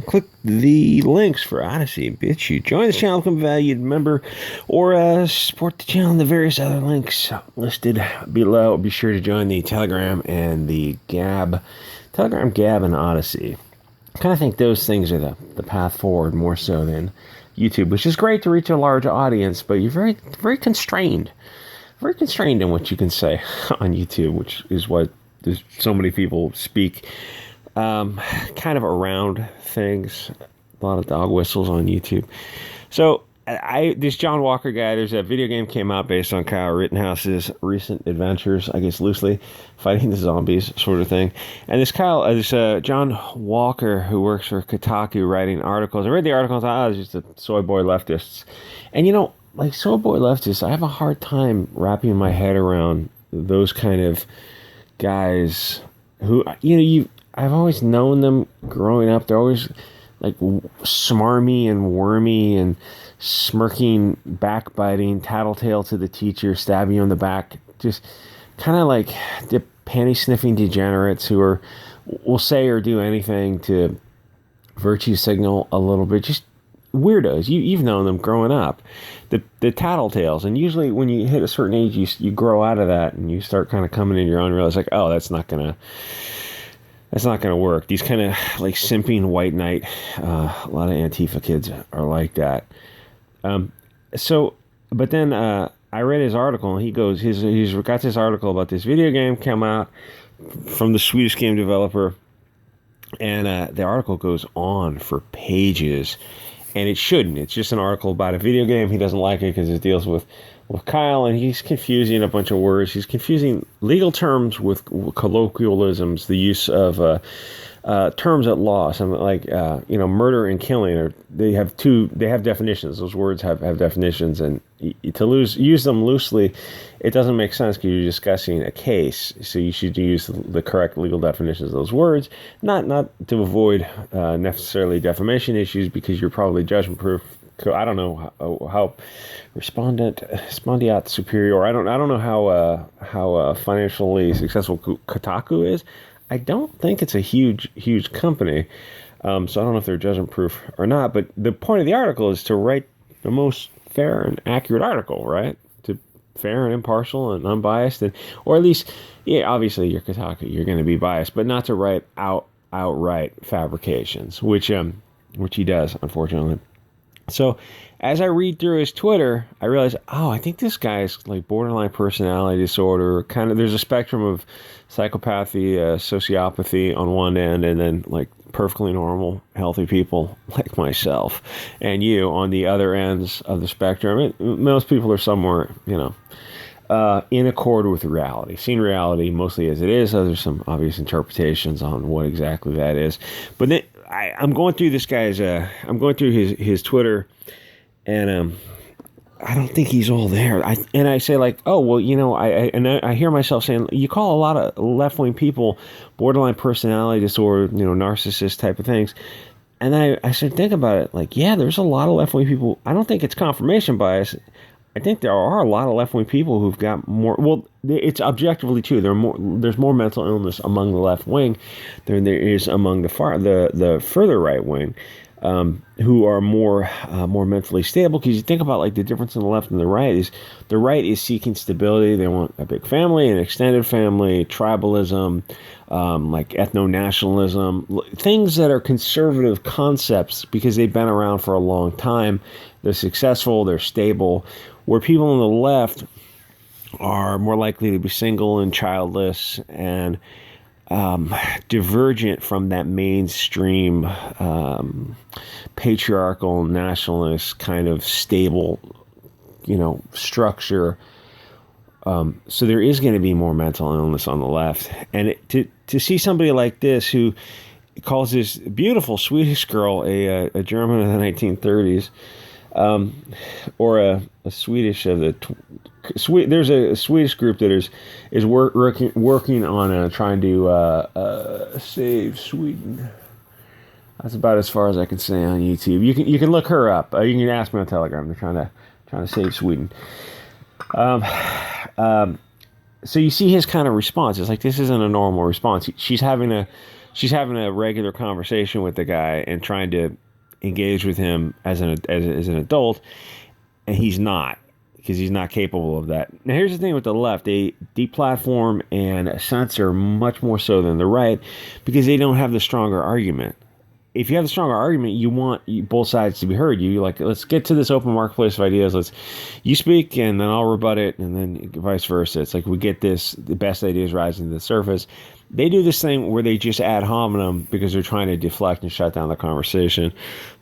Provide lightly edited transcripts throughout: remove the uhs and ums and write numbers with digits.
Click the links for Odyssey and Bit Chute. Join the channel, become a valued member, or support the channel in the various other links listed below. Be sure to join the Telegram and the Gab. Telegram, Gab, and Odyssey. I kind of think those things are the path forward more so than YouTube, which is great to reach a large audience, but you're very, very constrained. Very constrained in what you can say on YouTube, which is what so many people speak kind of around things. A lot of dog whistles on YouTube. So this John Walker guy, there's a video game came out based on Kyle Rittenhouse's recent adventures, I guess loosely, fighting the zombies sort of thing. And this John Walker, who works for Kotaku, writing articles. I read the article and thought, it's just a soy boy leftists. And like soy boy leftists, I have a hard time wrapping my head around those kind of guys who, I've always known them growing up. They're always like smarmy and wormy and smirking, backbiting, tattletale to the teacher, stabbing you in the back. Just kind of like the panty-sniffing degenerates who will say or do anything to virtue signal a little bit. Just weirdos. You've known them growing up. The tattletales. And usually when you hit a certain age, you grow out of that and you start kind of coming in your own and realize like, oh, that's not going to work. These kind of like simping white knight, a lot of Antifa kids are like that. But then I read his article, and he goes, he's got this article about this video game come out from the Swedish game developer, and the article goes on for pages, and it shouldn't. It's just an article about a video game. He doesn't like it because it deals with Kyle, and he's confusing a bunch of words. He's confusing legal terms with colloquialisms, the use of terms at law. Something like murder and killing, they have definitions. Those words have definitions, and to use them loosely, it doesn't make sense because you're discussing a case. So you should use the correct legal definitions of those words, not to avoid necessarily defamation issues, because you're probably judgment proof. I don't know how respondeat superior. I don't know how financially successful Kotaku is. I don't think it's a huge company, so I don't know if they're judgment proof or not. But the point of the article is to write the most fair and accurate article, right? To fair and impartial and unbiased, or at least, obviously you're Kotaku, you're going to be biased, but not to write outright fabrications, which he does, unfortunately. So as I read through his Twitter, I realize, I think this guy's like borderline personality disorder. Kind of, there's a spectrum of psychopathy, sociopathy on one end, and then like perfectly normal, healthy people like myself and you on the other ends of the spectrum. Most people are somewhere, in accord with reality, seeing reality mostly as it is. There's some obvious interpretations on what exactly that is. But then I'm going through this guy's, I'm going through his Twitter, and I don't think he's all there. I say like, oh, well, I hear myself saying, you call a lot of left-wing people borderline personality disorder, narcissist type of things. And then I started thinking about it, like, yeah, there's a lot of left-wing people. I don't think it's confirmation bias. I think there are a lot of left-wing people who've got more. Well, it's objectively true. There's more mental illness among the left wing than there is among the further right wing, who are more mentally stable. Because you think about like the difference in the left and the right is seeking stability. They want a big family, an extended family, tribalism, like ethno-nationalism, things that are conservative concepts because they've been around for a long time. They're successful. They're stable. Where people on the left are more likely to be single and childless and divergent from that mainstream patriarchal nationalist kind of stable, structure. So there is going to be more mental illness on the left. And to see somebody like this who calls this beautiful Swedish girl a German of the 1930s, or a Swedish of the there's a Swedish group that is working on trying to save Sweden. That's about as far as I can say on YouTube. You can look her up. You can ask me on Telegram. They're trying to save Sweden. So you see his kind of response. It's like, this isn't a normal response. She's having a she's having a regular conversation with the guy and trying to engage with him as an adult, and he's not, because he's not capable of that. Now, here's the thing with the left. They deplatform and censor much more so than the right because they don't have the stronger argument. If you have a stronger argument, you want both sides to be heard. You like, let's get to this open marketplace of ideas. You speak, and then I'll rebut it, and then vice versa. It's like we get this, the best ideas rising to the surface. They do this thing where they just ad hominem because they're trying to deflect and shut down the conversation.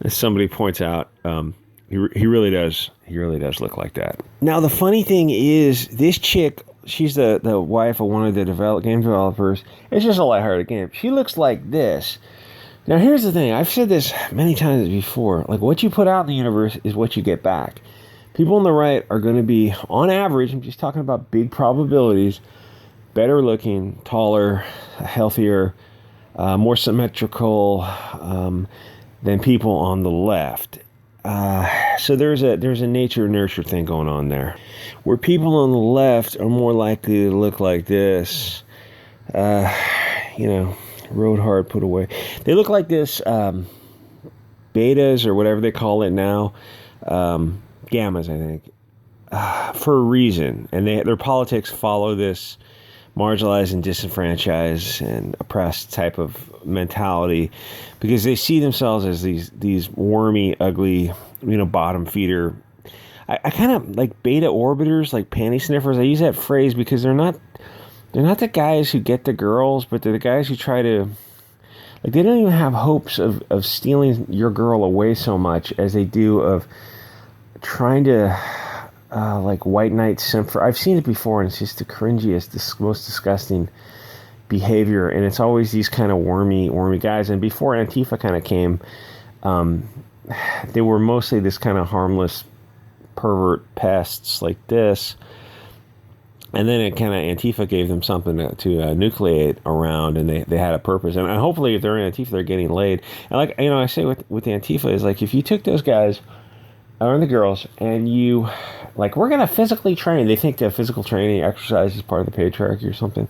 As somebody points out, he really does look like that. Now, the funny thing is, this chick, she's the wife of one of the game developers. It's just a lighthearted game. She looks like this. Now, here's the thing. I've said this many times before. Like, what you put out in the universe is what you get back. People on the right are going to be, on average, I'm just talking about big probabilities, better looking, taller, healthier, more symmetrical than people on the left. So there's a nature nurture thing going on there, where people on the left are more likely to look like this. Rode hard, put away. They look like this, betas or whatever they call it now, gammas, I think, for a reason. And their politics follow this marginalized and disenfranchised and oppressed type of mentality, because they see themselves as these wormy, ugly, bottom feeder. I kind of like beta orbiters, like panty sniffers. I use that phrase because they're not the guys who get the girls, but they're the guys who try to, like, they don't even have hopes of stealing your girl away so much as they do of trying to, like, white knight simp. I've seen it before, and it's just the cringiest, most disgusting behavior, and it's always these kind of wormy guys. And before Antifa kind of came, they were mostly this kind of harmless pervert pests like this. And then it kind of, Antifa gave them something to nucleate around, and they had a purpose. And hopefully if they're in Antifa, they're getting laid. And like, I say with Antifa is like, if you took those guys, or the girls, and you, like, we're going to physically train. They think that physical training, exercise is part of the patriarchy or something.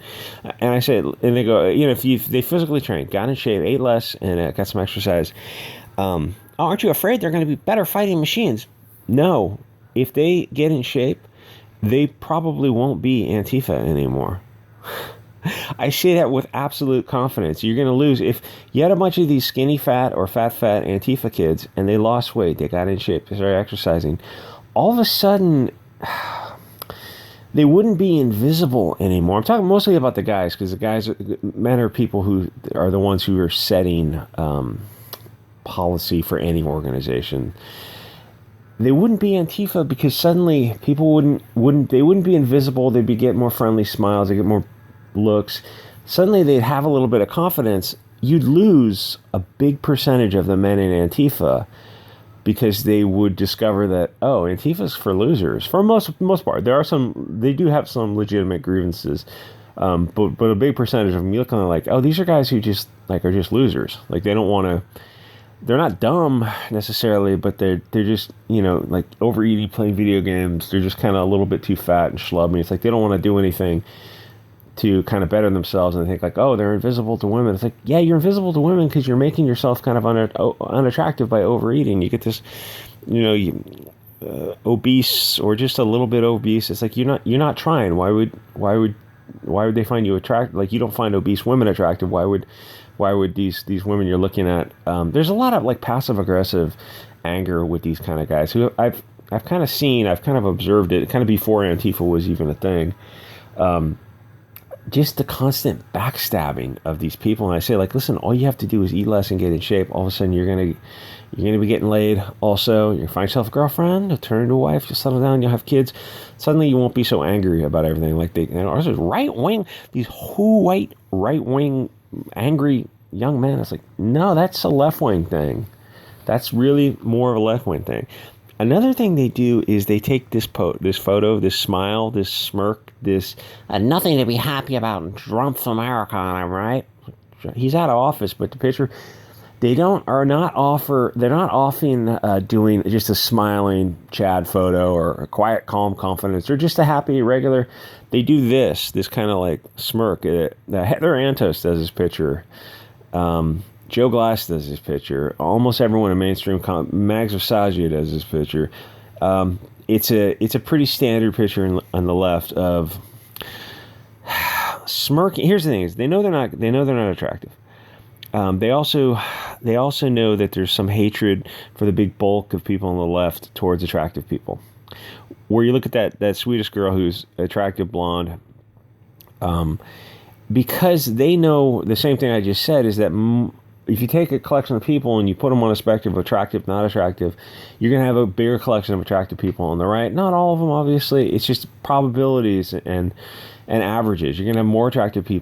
And I say, and they go, if they physically trained, got in shape, ate less, and got some exercise, aren't you afraid they're going to be better fighting machines? No. If they get in shape, they probably won't be Antifa anymore. I say that with absolute confidence. You're going to lose. If you had a bunch of these skinny fat or fat Antifa kids and they lost weight, they got in shape, they started exercising, all of a sudden they wouldn't be invisible anymore. I'm talking mostly about the guys, because men are people who are the ones who are setting policy for any organization. They wouldn't be Antifa because suddenly people wouldn't be invisible. They'd be getting more friendly smiles. They get more looks. Suddenly they'd have a little bit of confidence. You'd lose a big percentage of the men in Antifa because they would discover that, oh, Antifa's for losers. For most part, they do have some legitimate grievances, but a big percentage of them, you look on like, oh, these are guys who just are just losers. Like, they don't want to. They're not dumb necessarily, but they're just, like, overeating, playing video games. They're just kind of a little bit too fat and schlubby. It's like they don't want to do anything to kind of better themselves, and they think like, oh, they're invisible to women. It's like, yeah, you're invisible to women because you're making yourself kind of unattractive by overeating. You get this, obese or just a little bit obese. It's like you're not trying. Why would they find you attractive? Like, you don't find obese women attractive. Why would these women you're looking at? There's a lot of like passive aggressive anger with these kind of guys who I've kind of seen. I've kind of observed it kind of before Antifa was even a thing. Just the constant backstabbing of these people. And I say, like, listen, all you have to do is eat less and get in shape. All of a sudden you're gonna be getting laid. Also, you're gonna find yourself a girlfriend, you'll turn into a wife, you'll settle down, you'll have kids. Suddenly you won't be so angry about everything. Like these white right wing angry young men. It's like, no, that's a left wing thing. That's really more of a left wing thing. Another thing they do is they take this photo, this smile, this smirk, this nothing to be happy about in Trump's America, right? He's out of office, but the picture, they're not often doing just a smiling Chad photo or a quiet, calm confidence or just a happy, regular. They do this kind of like smirk. Heather Antos does this picture. Joe Glass does this picture. Almost everyone in mainstream Mags Versace does this picture. It's a pretty standard picture on the left of smirking. Here's the thing: is they know they're not attractive. They also know that there's some hatred for the big bulk of people on the left towards attractive people. Where you look at that Swedish girl who's attractive blonde, because they know the same thing I just said is that if you take a collection of people and you put them on a spectrum of attractive, not attractive, you're going to have a bigger collection of attractive people on the right. Not all of them, obviously. It's just probabilities and averages. You're going to have more attractive people